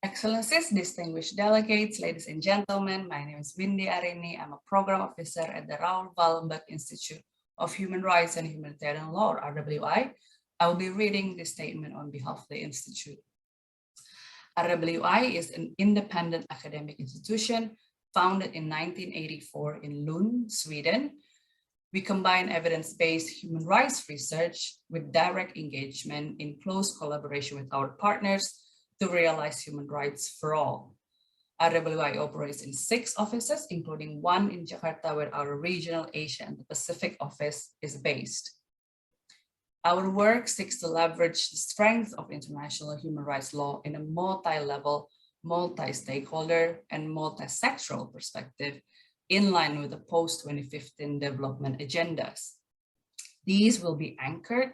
Excellencies, distinguished delegates, ladies and gentlemen, my name is Windi Arini. I'm a program officer at the Raoul Wallenberg Institute of Human Rights and Humanitarian Law, or RWI. I will be reading this statement on behalf of the Institute. RWI is an independent academic institution founded in 1984 in Lund, Sweden. We combine evidence-based human rights research with direct engagement in close collaboration with our partners to realize human rights for all. RWI operates in 6 offices, including 1 in Jakarta, where our regional Asia and the Pacific office is based. Our work seeks to leverage the strength of international human rights law in a multi-level, multi-stakeholder, and multi-sectoral perspective in line with the post-2015 development agendas. These will be anchored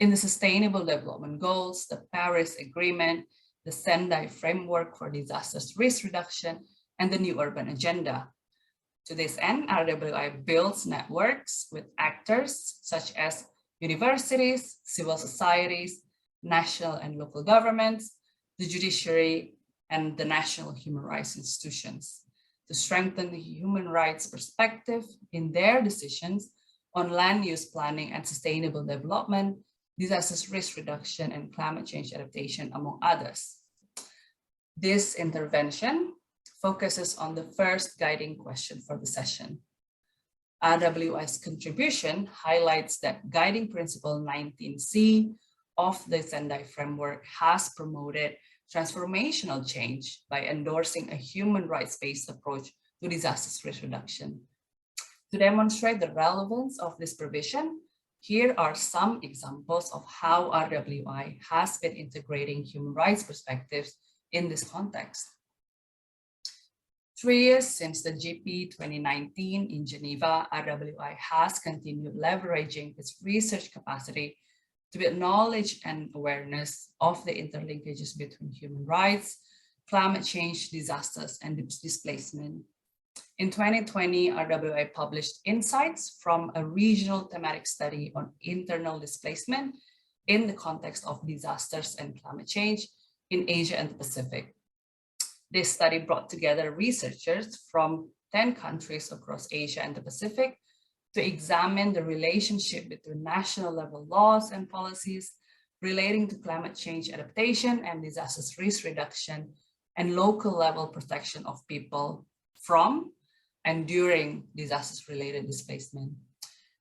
in the Sustainable Development Goals, the Paris Agreement, the Sendai Framework for Disasters Risk Reduction, and the New Urban Agenda. To this end, RWI builds networks with actors such as universities, civil societies, national and local governments, the judiciary, and the national human rights institutions to strengthen the human rights perspective in their decisions on land use planning and sustainable development, disasters risk reduction, and climate change adaptation, among others. This intervention focuses on the first guiding question for the session. RWI's contribution highlights that guiding principle 19C of the Sendai Framework has promoted transformational change by endorsing a human rights-based approach to disasters risk reduction. To demonstrate the relevance of this provision, here are some examples of how RWI has been integrating human rights perspectives in this context. 3 years since the GP 2019 in Geneva, RWI has continued leveraging its research capacity to build knowledge and awareness of the interlinkages between human rights, climate change, disasters, and displacement. In 2020, RWI published insights from a regional thematic study on internal displacement in the context of disasters and climate change in Asia and the Pacific. This study brought together researchers from 10 countries across Asia and the Pacific to examine the relationship between national level laws and policies relating to climate change adaptation and disasters risk reduction and local level protection of people from and during disasters related displacement.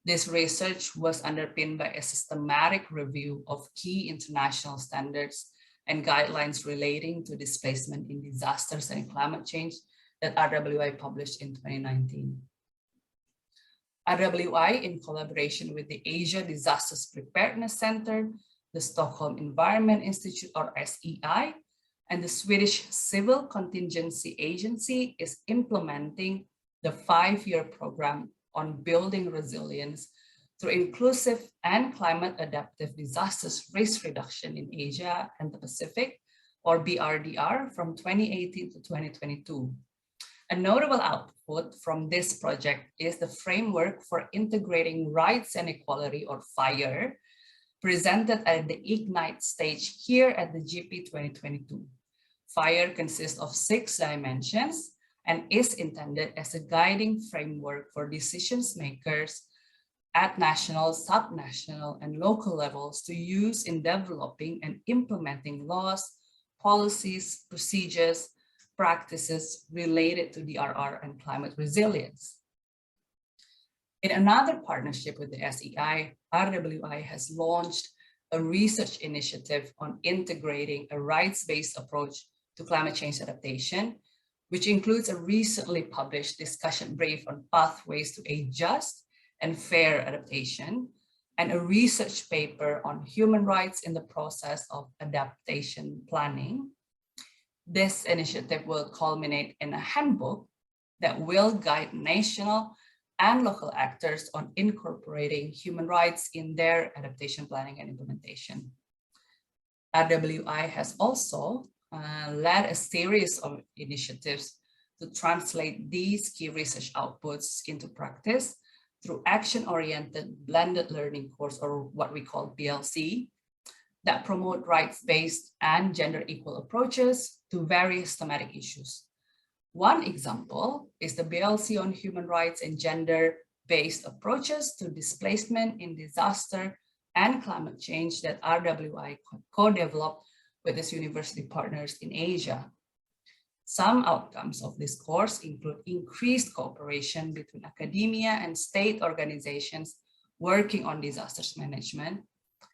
This research was underpinned by a systematic review of key international standards and guidelines relating to displacement in disasters and climate change that RWI published in 2019. RWI, in collaboration with the Asia Disasters Preparedness Center, the Stockholm Environment Institute, or SEI, and the Swedish Civil Contingency Agency, is implementing the 5-year program on building resilience through inclusive and climate adaptive disasters risk reduction in Asia and the Pacific, or BRDR, from 2018 to 2022. A notable output from this project is the Framework for Integrating Rights and Equality, or FIRE, presented at the Ignite stage here at the GP 2022. FIRE consists of 6 dimensions and is intended as a guiding framework for decision makers at national, subnational, and local levels to use in developing and implementing laws, policies, procedures, practices related to DRR and climate resilience. In another partnership with the SEI, RWI has launched a research initiative on integrating a rights-based approach to climate change adaptation, which includes a recently published discussion brief on pathways to a just and fair adaptation, and a research paper on human rights in the process of adaptation planning. This initiative will culminate in a handbook that will guide national and local actors on incorporating human rights in their adaptation planning and implementation. RWI has also led a series of initiatives to translate these key research outputs into practice through action-oriented blended learning course, or what we call BLC, that promote rights-based and gender equal approaches to various thematic issues. One example is the BLC on human rights and gender-based approaches to displacement in disaster and climate change that RWI co-developed with its university partners in Asia. Some outcomes of this course include increased cooperation between academia and state organizations working on disasters management,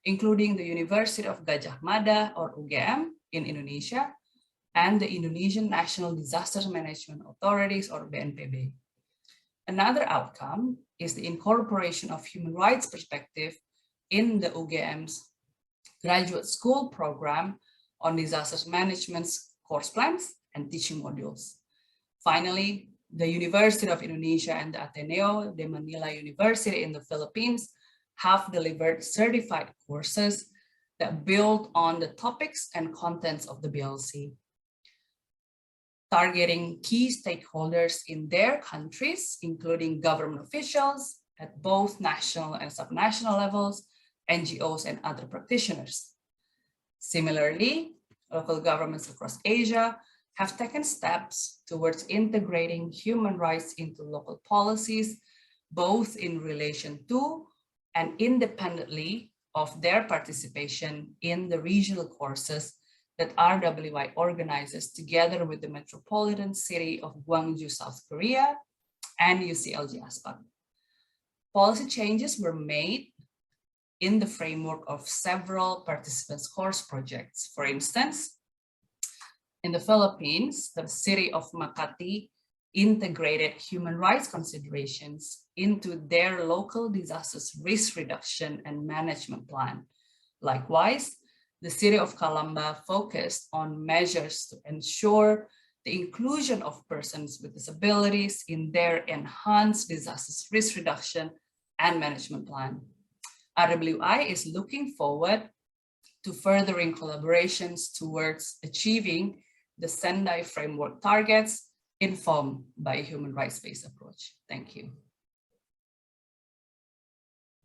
including the University of Gajah Mada or UGM in Indonesia, and the Indonesian National Disaster Management Authorities or BNPB. Another outcome is the incorporation of human rights perspective in the UGM's graduate school program on disasters management's course plans and teaching modules. Finally, the University of Indonesia and the Ateneo de Manila University in the Philippines have delivered certified courses that build on the topics and contents of the BLC, targeting key stakeholders in their countries, including government officials at both national and subnational levels, NGOs, and other practitioners. Similarly, local governments across Asia have taken steps towards integrating human rights into local policies, both in relation to and independently of their participation in the regional courses that RWI organizes together with the metropolitan city of Gwangju, South Korea, and UCLG ASPAC. Policy changes were made in the framework of several participants' course projects. For instance, in the Philippines, the city of Makati integrated human rights considerations into their local disasters risk reduction and management plan. Likewise, the city of Calamba focused on measures to ensure the inclusion of persons with disabilities in their enhanced disasters risk reduction and management plan. RWI is looking forward to furthering collaborations towards achieving the Sendai framework targets informed by a human rights-based approach. Thank you.